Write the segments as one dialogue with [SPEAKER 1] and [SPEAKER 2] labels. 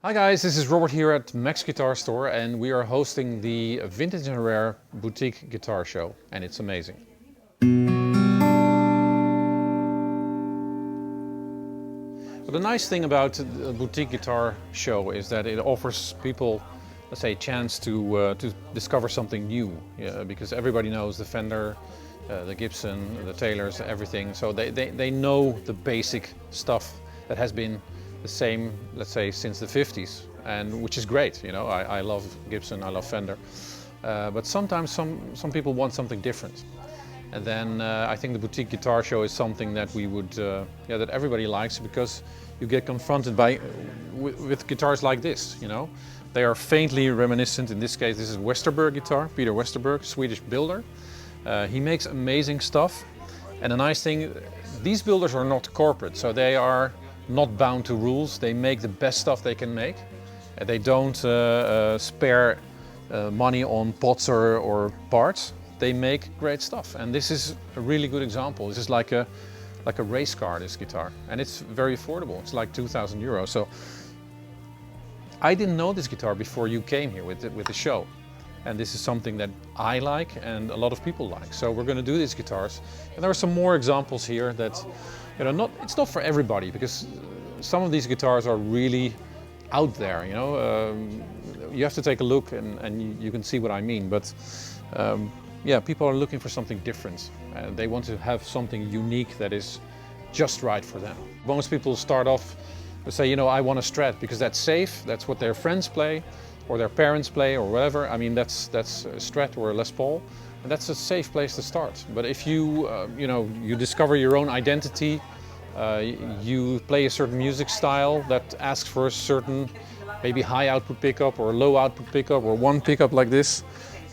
[SPEAKER 1] Hi guys, this is Robert here at Max Guitar Store and we are hosting the Vintage and Rare Boutique Guitar Show and it's amazing. But the nice thing about the Boutique Guitar Show is that it offers people, let's say, a chance to discover something new, because everybody knows the Fender, the Gibson, the Taylors, everything, so they know the basic stuff that has been the same, let's say, since the 50s, and which is great. You know, I love Gibson, I love Fender, but sometimes some people want something different. And then I think the Boutique Guitar Show is something that we would, that everybody likes, because you get confronted with guitars like this. You know, they are faintly reminiscent. In this case, this is Westerberg guitar, Peter Westerberg, Swedish builder. He makes amazing stuff, and the nice thing, these builders are not corporate, so they are not bound to rules. They make the best stuff they can make. They don't spare money on pots or parts. They make great stuff, and this is a really good example. This is like a race car, this guitar, and it's very affordable. It's like 2,000 euros. So I didn't know this guitar before you came here with the show, and this is something that I like and a lot of people like. So we're going to do these guitars, and there are some more examples here that, you know, it's not for everybody, because some of these guitars are really out there. You know, you have to take a look and you can see what I mean. But yeah, people are looking for something different. They want to have something unique that is just right for them. Most people start off and say, you know, I want a Strat because that's safe. That's what their friends play, or their parents play, or whatever. I mean, that's a Strat or a Les Paul. And that's a safe place to start. But if you, you know, you discover your own identity, you play a certain music style that asks for a certain, maybe high output pickup or low output pickup or one pickup like this,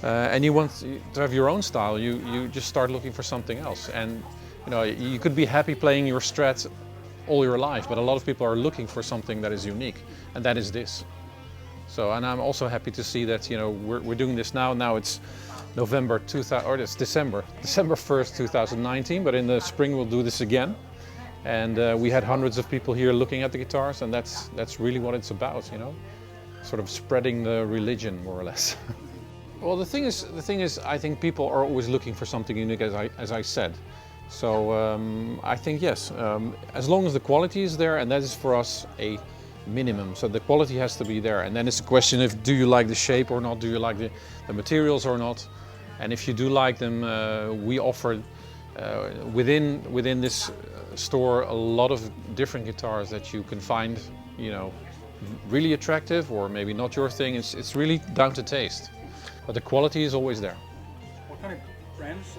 [SPEAKER 1] and you want to have your own style, you just start looking for something else. And you know, you could be happy playing your Strat all your life, but a lot of people are looking for something that is unique, and that is this. So, and I'm also happy to see that, you know, we're doing this now. Now it's November 2000, or it's December 1st, 2019. But in the spring we'll do this again, and we had hundreds of people here looking at the guitars, and that's really what it's about, you know, sort of spreading the religion, more or less. Well, the thing is, I think people are always looking for something unique, as I said. So I think yes, as long as the quality is there, and that is for us a minimum. So the quality has to be there, and then it's a question of, do you like the shape or not? Do you like the materials or not? And if you do like them, we offer within this store a lot of different guitars that you can find, you know, really attractive, or maybe not your thing. It's really down to taste, but the quality is always there.
[SPEAKER 2] What kind of brands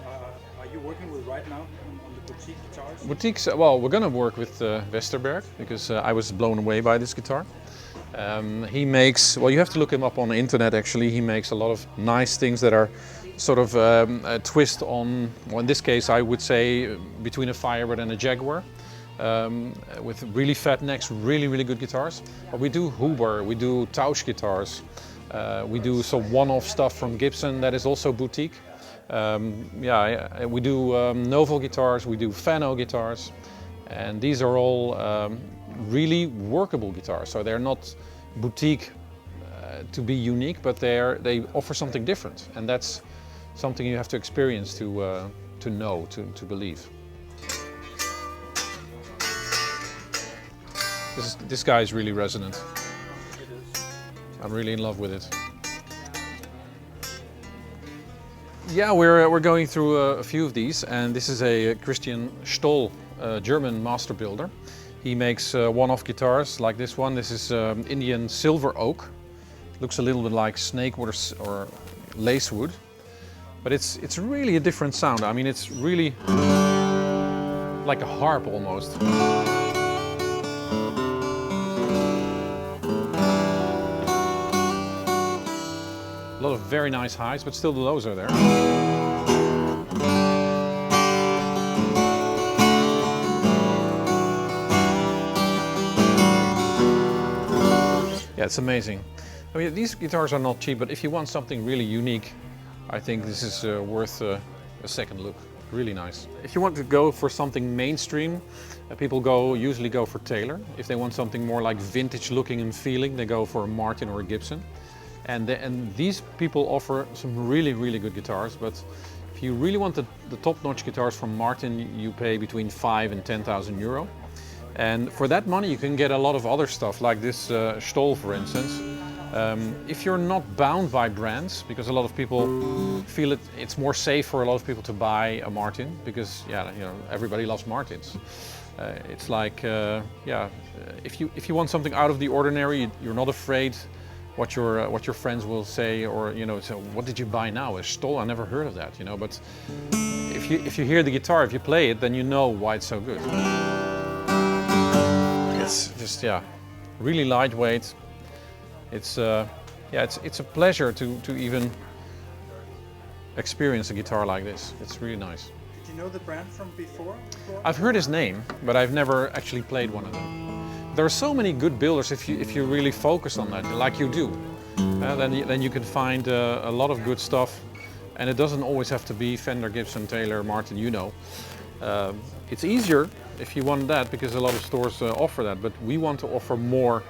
[SPEAKER 2] are you working with right now on the boutique guitars?
[SPEAKER 1] Boutiques, well, we're going to work with Westerberg, because I was blown away by this guitar. He makes, well, you have to look him up on the internet actually. He makes a lot of nice things that are sort of a twist on, well, in this case I would say between a Firebird and a Jaguar, with really fat necks, really good guitars. But we do Huber, we do Tausch guitars, we do some one-off stuff from Gibson that is also boutique. Yeah, we do Novo guitars, we do Fano guitars, and these are all really workable guitars. So they're not boutique to be unique, but they offer something different, and that's something you have to experience to know, to believe. This guy is really resonant.
[SPEAKER 2] It is.
[SPEAKER 1] I'm really in love with it. Yeah, we're going through a few of these, and this is a Christian Stoll, German master builder. He makes one-off guitars like this one. This is Indian silver oak. Looks a little bit like snakewood or lacewood, but it's really a different sound. I mean, it's really like a harp almost. A lot of very nice highs, but still the lows are there. Yeah, it's amazing. I mean, these guitars are not cheap, but if you want something really unique, I think this is worth a second look. Really nice. If you want to go for something mainstream, People usually go for Taylor. If they want something more like vintage looking and feeling, they go for a Martin or a Gibson. And these people offer some really, really good guitars, but if you really want the top-notch guitars from Martin, you pay between 5 and 10,000 euro. And for that money you can get a lot of other stuff, like this Stoll, for instance. If you're not bound by brands, because a lot of people feel it's more safe for a lot of people to buy a Martin, because everybody loves Martins. It's like if you want something out of the ordinary, you're not afraid what your friends will say, or so what did you buy now? A Stoll? I never heard of that, But if you hear the guitar, if you play it, then you know why it's so good. It's just really lightweight. It's a pleasure to even experience a guitar like this. It's really nice.
[SPEAKER 2] Did you know the brand from before?
[SPEAKER 1] I've heard his name, but I've never actually played one of them. There are so many good builders if you really focus on that, like you do. Then you can find a lot of good stuff, and it doesn't always have to be Fender, Gibson, Taylor, Martin. It's easier if you want that, because a lot of stores offer that, but we want to offer more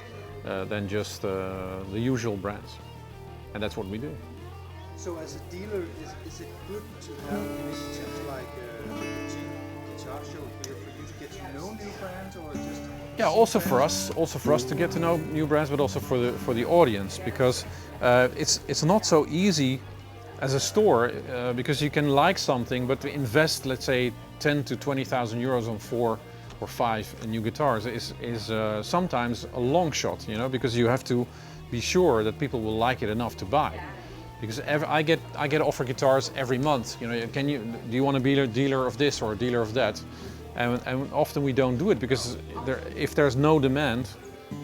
[SPEAKER 1] than just the usual brands, and that's what we do.
[SPEAKER 2] So as a dealer, is it good to have initiatives like the Boutique Guitar Show here for you to get to know new brands, or just?
[SPEAKER 1] Yeah, also for us to get to know new brands, but also for the audience, because it's not so easy as a store, because you can like something, but to invest, let's say, 10 to 20,000 euros on 4 or 5 new guitars is sometimes a long shot, because you have to be sure that people will like it enough to buy. Because I get offered guitars every month. Do you want to be a dealer of this or a dealer of that? And often we don't do it, because if there's no demand,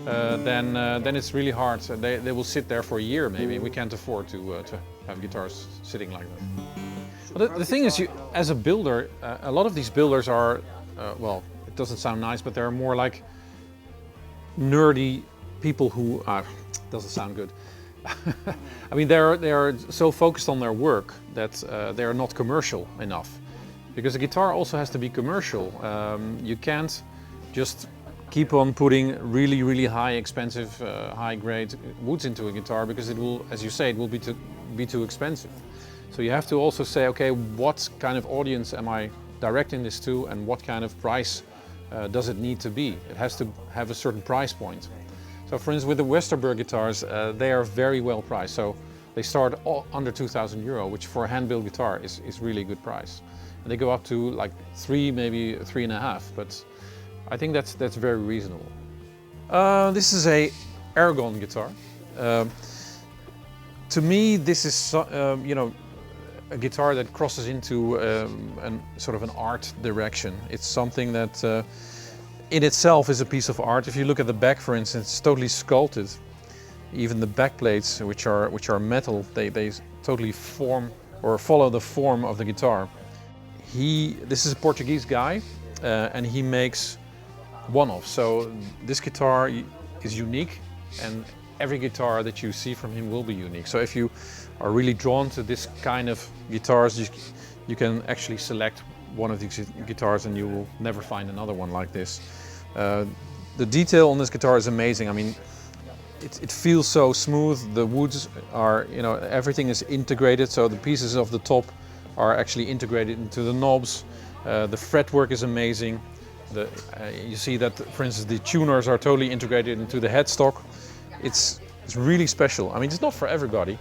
[SPEAKER 1] then it's really hard. They will sit there for a year maybe. We can't afford to have guitars sitting like that. But the thing is, as a builder, a lot of these builders are, well, it doesn't sound nice, but they're more like nerdy people who doesn't sound good. I mean, they are so focused on their work that they are not commercial enough. Because a guitar also has to be commercial. You can't just keep on putting really, really high, expensive, high-grade woods into a guitar, because it will, as you say, it will be too expensive. So you have to also say, okay, what kind of audience am I directing this to, and what kind of price does it need to be? It has to have a certain price point. So, for instance, with the Westerberg guitars, they are very well priced. So they start under 2,000 euro, which for a hand-built guitar is really good price. And they go up to like 3, maybe 3.5, but I think that's very reasonable. This is a Aragon guitar. To me, this is a guitar that crosses into sort of an art direction. It's something that in itself is a piece of art. If you look at the back, for instance, it's totally sculpted. Even the back plates, which are metal, they totally form or follow the form of the guitar. This is a Portuguese guy, and he makes one-offs. So this guitar is unique, and every guitar that you see from him will be unique. So if you are really drawn to this kind of guitars, you can actually select one of these guitars and you will never find another one like this. The detail on this guitar is amazing. I mean, it feels so smooth. The woods are, everything is integrated, so the pieces of the top are actually integrated into the knobs. The fretwork is amazing. You see that, for instance, the tuners are totally integrated into the headstock. It's really special. I mean, it's not for everybody.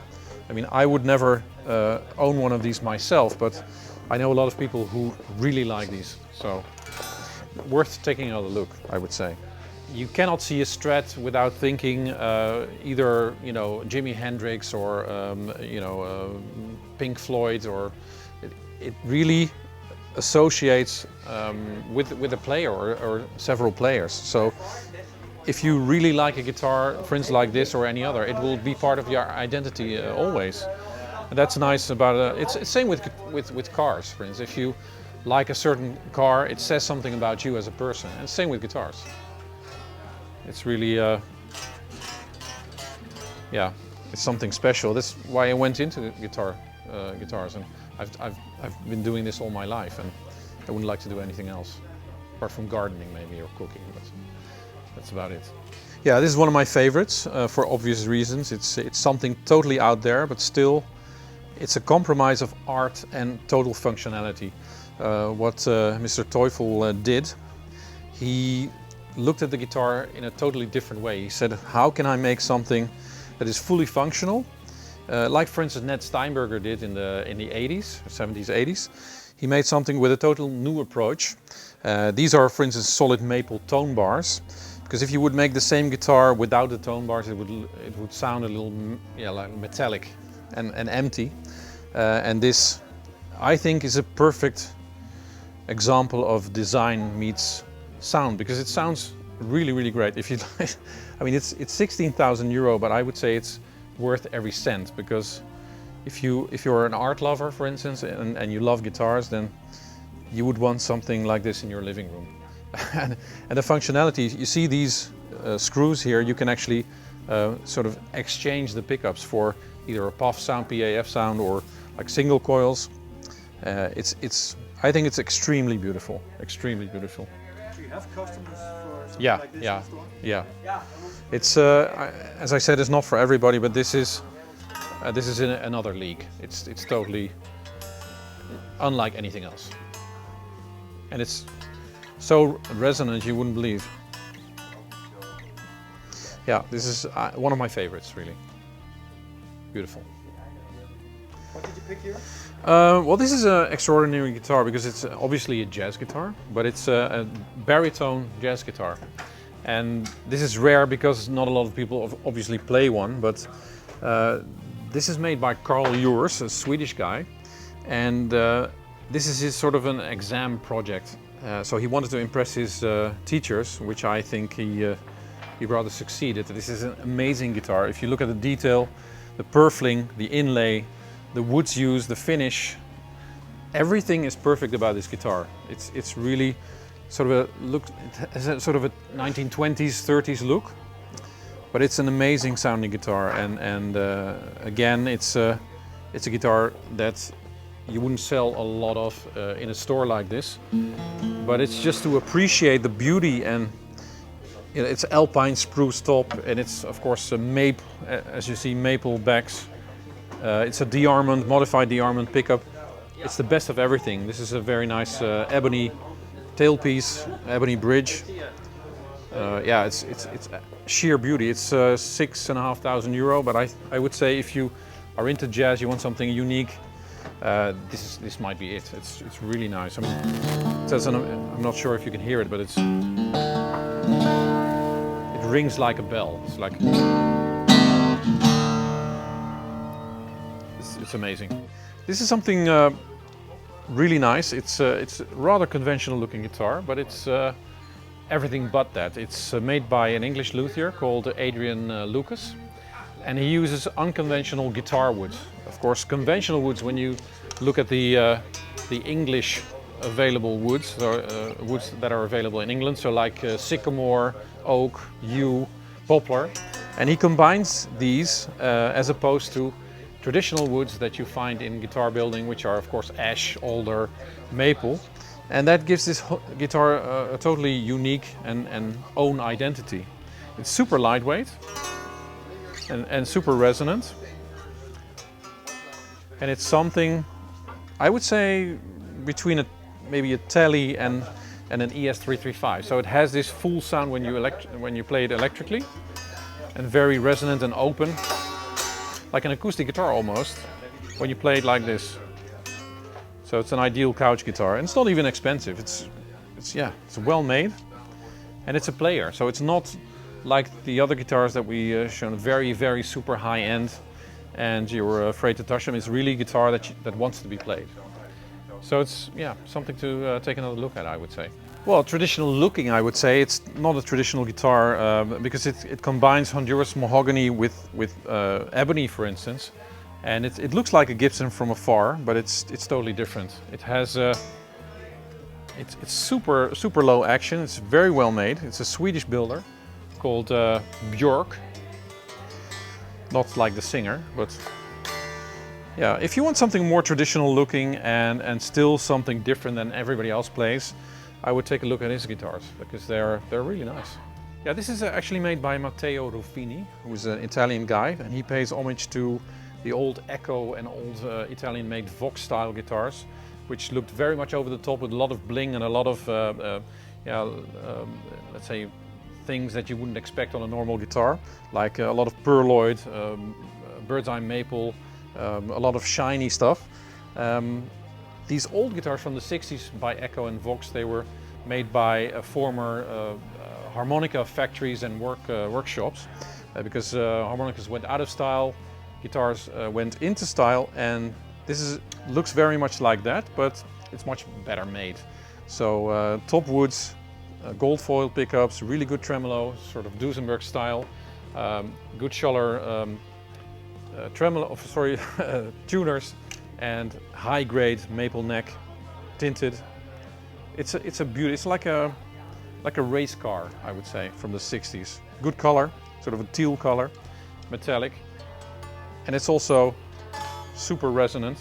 [SPEAKER 1] I mean, I would never own one of these myself, but I know a lot of people who really like these. So, worth taking another look, I would say. You cannot see a Strat without thinking either, Jimi Hendrix or, Pink Floyd, or it really associates with a player or several players. So if you really like a guitar, for instance, like this or any other, it will be part of your identity always. And that's nice about it. It's the same with cars, for instance. If you like a certain car, it says something about you as a person. And same with guitars. It's really, it's something special. That's why I went into guitars, and I've been doing this all my life, and I wouldn't like to do anything else. apart from gardening maybe or cooking, but that's about it. Yeah, this is one of my favorites for obvious reasons. It's something totally out there, but still it's a compromise of art and total functionality. What Mr. Teufel did, he looked at the guitar in a totally different way. He said, how can I make something that is fully functional? Like for instance Ned Steinberger did in the 80s, 70s, 80s. He made something with a total new approach. These are for instance solid maple tone bars. Because if you would make the same guitar without the tone bars, it would sound a little like metallic and empty. And this, I think, is a perfect example of design meets sound, because it sounds really great. If you, I mean, it's 16,000 euro, but I would say it's worth every cent, because if you're an art lover, for instance, and you love guitars, then you would want something like this in your living room. And the functionality, you see these screws here, you can actually sort of exchange the pickups for either a PAF sound, PAF sound, or like single coils. I think it's extremely beautiful, extremely beautiful.
[SPEAKER 2] Do you have customers for something
[SPEAKER 1] Yeah,
[SPEAKER 2] like this
[SPEAKER 1] yeah,
[SPEAKER 2] in the store?
[SPEAKER 1] yeah. It's as I said, it's not for everybody, but this is in another league. It's totally unlike anything else, and it's so resonant you wouldn't believe. Yeah, this is one of my favorites, really. Beautiful.
[SPEAKER 2] What did you pick here?
[SPEAKER 1] Well, this is an extraordinary guitar because it's obviously a jazz guitar, but it's a baritone jazz guitar. And this is rare because not a lot of people obviously play one, but this is made by Carl Jurs, a Swedish guy. And this is his sort of an exam project. So he wanted to impress his teachers, which I think he rather succeeded. This is an amazing guitar. If you look at the detail, the purfling, the inlay, the woods used, the finish, everything is perfect about this guitar. It's really sort of a look, it has a sort of a 1920s, 30s look, but it's an amazing sounding guitar. And again, it's a guitar that you wouldn't sell a lot of in a store like this, but it's just to appreciate the beauty. And you know, it's alpine spruce top, and it's of course a maple, as you see, maple backs. It's a D-Armond, modified D-Armond pickup. It's the best of everything. This is a very nice ebony tailpiece, ebony bridge. Yeah, it's sheer beauty. It's €6,500 euro, but I would say if you are into jazz, you want something unique, this might be it. It's really nice. I mean, it says, I'm not sure if you can hear it, but it rings like a bell. It's like. It's amazing. This is something really nice. It's a rather conventional looking guitar, but it's everything but that. It's made by an English luthier called Adrian Lucas, and he uses unconventional guitar wood. Of course, conventional woods, when you look at the English available woods, woods that are available in England, so like sycamore, oak, yew, poplar, and he combines these as opposed to traditional woods that you find in guitar building, which are of course ash, alder, maple, and that gives this guitar a totally unique and own identity. It's super lightweight and super resonant, and it's something I would say between maybe a Tele and an ES335. So it has this full sound when you play it electrically, and very resonant and open. Like an acoustic guitar almost, when you play it like this. So it's an ideal couch guitar, and it's not even expensive. It's well made, and it's a player. So it's not like the other guitars that we shown, very super high end, and you're afraid to touch them. It's really a guitar that wants to be played. So it's something to take another look at, I would say. Well, traditional looking, I would say. It's not a traditional guitar because it combines Honduras mahogany with ebony, for instance, and it looks like a Gibson from afar, but it's totally different. It has it's super low action. It's very well made. It's a Swedish builder called Björk, not like the singer, but yeah. If you want something more traditional looking and still something different than everybody else plays, I would take a look at his guitars because they're really nice. Yeah, this is actually made by Matteo Ruffini, who's an Italian guy, and he pays homage to the old Echo and old Italian-made Vox-style guitars, which looked very much over the top with a lot of bling and a lot of, let's say, things that you wouldn't expect on a normal guitar, like a lot of pearloid, bird's eye maple, a lot of shiny stuff. These old guitars from the 60s by Echo and Vox, they were made by former harmonica factories and workshops, because harmonicas went out of style, guitars went into style, and this looks very much like that, but it's much better made. So top woods, gold foil pickups, really good tremolo, sort of Duesenberg style, good Schuller tuners, and high grade maple neck, tinted. It's a beauty. It's like a race car, I would say, from the 60s. Good color, sort of a teal color, metallic, and it's also super resonant.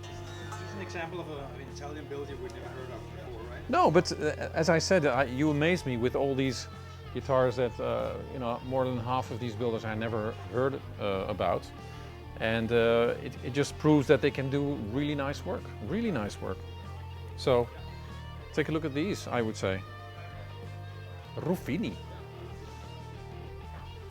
[SPEAKER 2] This is an example of an Italian build we've never heard of before, right?
[SPEAKER 1] No, but as I said, you amaze me with all these guitars that you know, more than half of these builders I never heard about, and it just proves that they can do really nice work, really nice work. So take a look at these, I would say. Ruffini.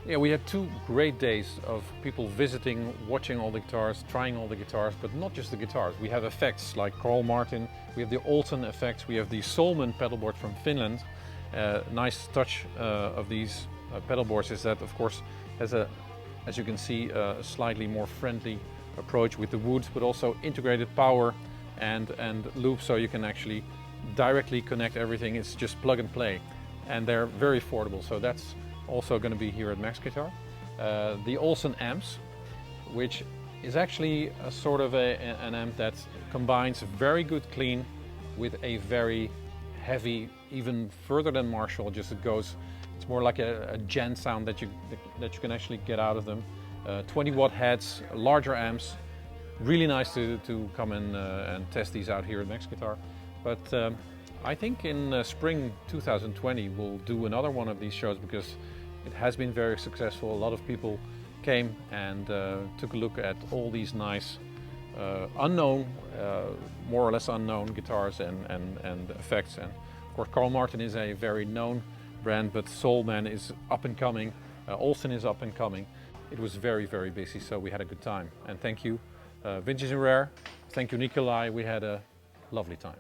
[SPEAKER 1] Yeah, we had 2 great days of people visiting, watching all the guitars, trying all the guitars, but not just the guitars. We have effects like Carl Martin, we have the Olsen effects, we have the Solman pedalboard from Finland. Nice touch of these pedalboards is that, of course, has a, as you can see, a slightly more friendly approach with the wood, but also integrated power and loops, so you can actually directly connect everything. It's just plug and play, and they're very affordable, so that's also going to be here at Max Guitar. The Olsen amps, which is actually a sort of an amp that combines very good clean with a very heavy, even further than Marshall. Just it's more like a gen sound that you can actually get out of them. 20 watt heads, larger amps. Really nice to come in and test these out here at Max Guitar. But I think in spring 2020 we'll do another one of these shows, because it has been very successful. A lot of people came and took a look at all these nice unknown, more or less unknown guitars and effects. And of course Carl Martin is a very known brand, but Solman is up and coming, Olsen is up and coming. It was very, very busy, so we had a good time. And thank you Vintage and Rare, thank you Nikolai, we had a lovely time.